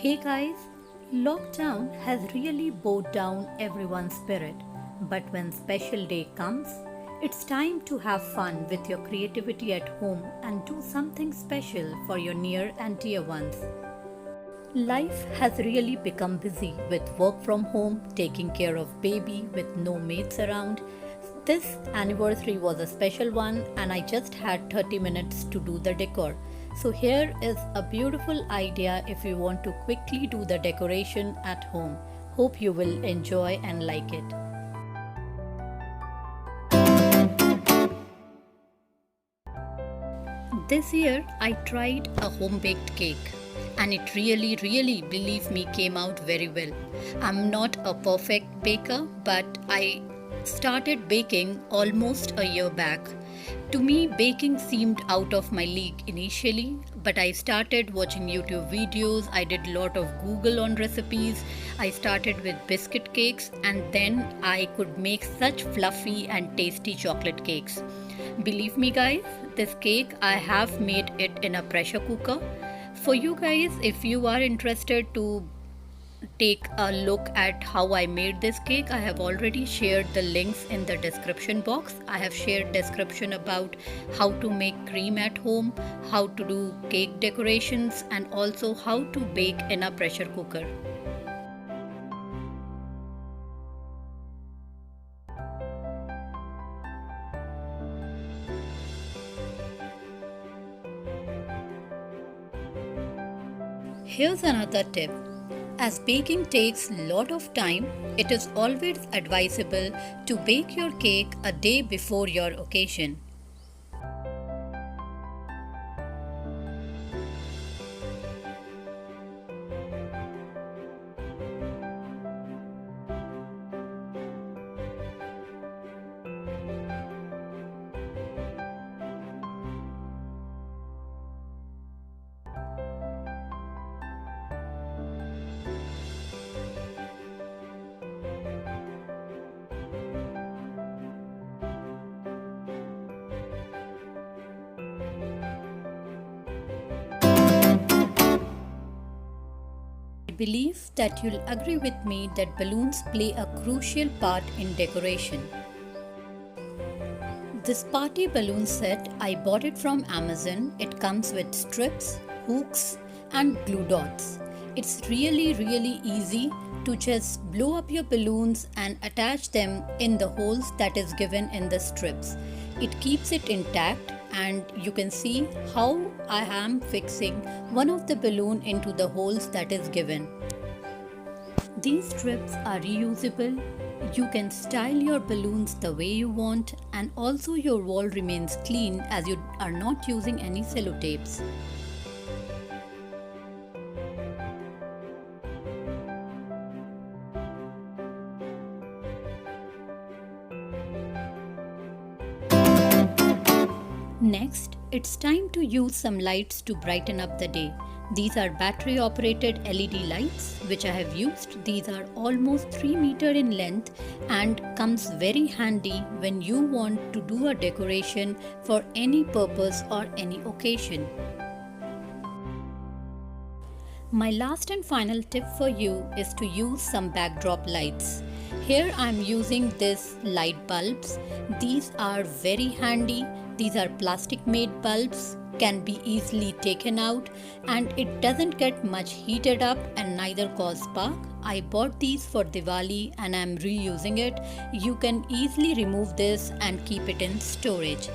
Hey guys, lockdown has really bowed down everyone's spirit. But when special day comes, it's time to have fun with your creativity at home and do something special for your near and dear ones. Life has really become busy with work from home, taking care of baby with no mates around. This anniversary was a special one and I just had 30 minutes to do the decor. So here is a beautiful idea if you want to quickly do the decoration at home. Hope you will enjoy and like it. This year I tried a home baked cake and it really, believe me, came out very well. I'm not a perfect baker, but I started baking almost a year back. To me, baking seemed out of my league initially, but I started watching YouTube videos, I did a lot of Google on recipes, I started with biscuit cakes, and then I could make such fluffy and tasty chocolate cakes. Believe me guys, this cake I have made it in a pressure cooker. For you guys, if you are interested to take a look at how I made this cake, I have already shared the links in the description box. I have shared description about how to make cream at home, how to do cake decorations, and also how to bake in a pressure cooker. Here's another tip. As baking takes a lot of time, it is always advisable to bake your cake a day before your occasion. I believe that you'll agree with me that balloons play a crucial part in decoration. This party balloon set, I bought it from Amazon. It comes with strips, hooks, and glue dots. It's really easy to just blow up your balloons and attach them in the holes that is given in the strips. It keeps it intact, and you can see how I am fixing one of the balloon into the holes that is given. These strips are reusable. You can style your balloons the way you want, and also your wall remains clean as you are not using any sellotapes. Next, it's time to use some lights to brighten up the day. These are battery operated LED lights which I have used. These are almost 3 meters in length and comes very handy when you want to do a decoration for any purpose or any occasion. My last and final tip for you is to use some backdrop lights. Here I am using this light bulbs. These are very handy. These are plastic made bulbs, can be easily taken out, and it doesn't get much heated up and neither cause spark. I bought these for Diwali and I am reusing it. You can easily remove this and keep it in storage.